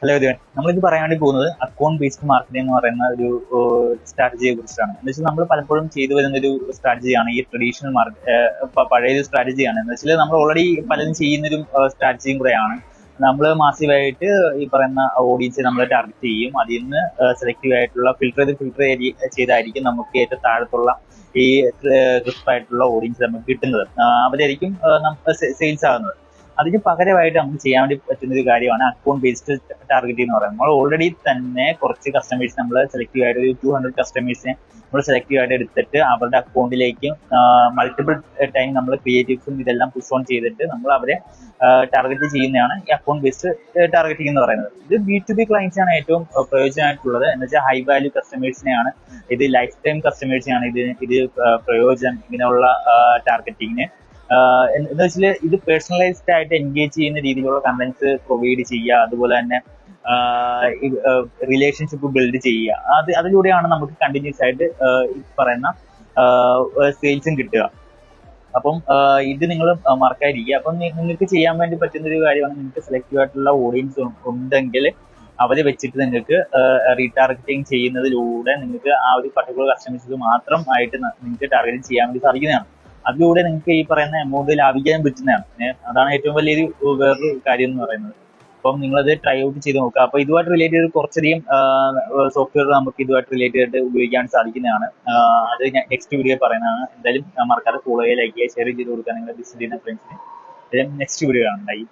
Hello everyone, നമ്മളിത് പറയാൻ വേണ്ടി പോകുന്നത് അക്കൗണ്ട് ബേസ്ഡ് മാർക്കറ്റിംഗ് എന്ന് പറയുന്ന ഒരു സ്ട്രാറ്റജിയെ കുറിച്ചാണ്. എന്ന് വെച്ചാൽ നമ്മൾ പലപ്പോഴും ചെയ്തു വരുന്ന ഒരു സ്ട്രാറ്റജിയാണ് ഈ ട്രഡീഷണൽ മാർക്കറ്റ്, പഴയ ഒരു സ്ട്രാറ്റജിയാണ്. എന്ന് വെച്ചാൽ നമ്മൾ ഓൾറെഡി പലരും ചെയ്യുന്നൊരു സ്ട്രാറ്റജിയും കൂടെയാണ്. നമ്മൾ മാസീവായിട്ട് ഈ പറയുന്ന ഓഡിയൻസിനെ നമ്മൾ ടാർഗറ്റ് ചെയ്യും. അതിൽ നിന്ന് സെലക്റ്റീവ് ആയിട്ടുള്ള ഫിൽറ്റർ ചെയ്തായിരിക്കും നമുക്ക് ഏറ്റവും താഴത്തുള്ള ഈ ക്രിസ്പ് ആയിട്ടുള്ള ഓഡിയൻസ് നമുക്ക് കിട്ടുന്നത്. അവരായിരിക്കും നമുക്ക് സെയിൽസ് ആകുന്നത്. അതിന് പകരമായിട്ട് നമുക്ക് ചെയ്യാൻ വേണ്ടി പറ്റുന്ന ഒരു കാര്യമാണ് അക്കൗണ്ട് ബേസ്ഡ് ടാർഗറ്റിംഗ് എന്ന് പറയുന്നത്. നമ്മൾ ഓൾറെഡി തന്നെ കുറച്ച് കസ്റ്റമേഴ്സ് നമ്മൾ സെലക്റ്റീവ് ആയിട്ട് ഒരു 200 കസ്റ്റമേഴ്സിനെ നമ്മൾ സെലക്റ്റീവ് ആയിട്ട് എടുത്തിട്ട് അവരുടെ അക്കൗണ്ടിലേക്ക് മൾട്ടിപ്പിൾ ടൈം നമ്മൾ ക്രിയേറ്റീവ്സും ഇതെല്ലാം പുഷ് ഓൺ ചെയ്തിട്ട് നമ്മൾ അവരെ ടാർഗറ്റ് ചെയ്യുന്നതാണ് ഈ അക്കൗണ്ട് ബേസ്ഡ് ടാർഗറ്റിംഗ് എന്ന് പറയുന്നത്. ഇത് B2B ക്ലയൻസിനാണ് ഏറ്റവും പ്രയോജനമായിട്ടുള്ളത്. എന്ന് വെച്ചാൽ ഹൈ വാല്യൂ കസ്റ്റമേഴ്സിനെയാണ് ഇത്, ലൈഫ് ടൈം കസ്റ്റമേഴ്സിനാണ് ഇത് പ്രയോജനം ഇങ്ങനെയുള്ള ടാർഗറ്റിങ്ങിന്. എന്ന് വെച്ചാൽ ഇത് പേഴ്സണലൈസ്ഡ് ആയിട്ട് എൻഗേജ് ചെയ്യുന്ന രീതിയിലുള്ള കണ്ടന്റ്സ് പ്രൊവൈഡ് ചെയ്യുക, അതുപോലെ തന്നെ റിലേഷൻഷിപ്പ് ബിൽഡ് ചെയ്യുക. അതിലൂടെയാണ് നമുക്ക് കണ്ടിന്യൂസ് ആയിട്ട് ഈ പറയുന്ന സെയിൽസും കിട്ടുക. അപ്പം ഇത് നിങ്ങൾ മറക്കാതിരിക്കുക. അപ്പം നിങ്ങൾക്ക് ചെയ്യാൻ വേണ്ടി പറ്റുന്ന ഒരു കാര്യമാണ്, നിങ്ങൾക്ക് സെലക്റ്റീവ് ആയിട്ടുള്ള ഓഡിയൻസ് ഉണ്ടെങ്കിൽ അവരെ വെച്ചിട്ട് നിങ്ങൾക്ക് റീടാർഗറ്റിംഗ് ചെയ്യുന്നതിലൂടെ നിങ്ങൾക്ക് ആ ഒരു പർട്ടിക്കുലർ കസ്റ്റമേഴ്സിന് മാത്രം ആയിട്ട് നിങ്ങൾക്ക് ടാർഗറ്റ് ചെയ്യാൻ വേണ്ടി സാധിക്കുന്നതാണ്. അതിലൂടെ നിങ്ങൾക്ക് ഈ പറയുന്ന എമൗണ്ട് ലാഭിക്കാൻ പറ്റുന്നതാണ്. അതാണ് ഏറ്റവും വലിയൊരു വേറൊരു കാര്യം എന്ന് പറയുന്നത്. അപ്പം നിങ്ങളത് ട്രൈ ഔട്ട് ചെയ്ത് നോക്കുക. അപ്പൊ ഇതുമായിട്ട് റിലേറ്റ് ചെയ്ത് കുറച്ചധികം സോഫ്റ്റ്വെയർ നമുക്ക് ഇതുമായിട്ട് റിലേറ്റ് ചെയ്തിട്ട് ഉപയോഗിക്കാൻ സാധിക്കുന്നതാണ്. അത് ഞാൻ നെക്സ്റ്റ് വീഡിയോ പറയുന്നതാണ്. എന്തായാലും മറക്കാതെ ഫോളോ ചെയ്യുക, ലൈക്ക് ചെയ്യുക, ഷെയർ ചെയ്ത് കൊടുക്കുക നിങ്ങളുടെ ബിസിനസ് ചെയ്യുന്ന ഫ്രണ്ട്സിന്. നെക്സ്റ്റ് വീഡിയോ കാണാം.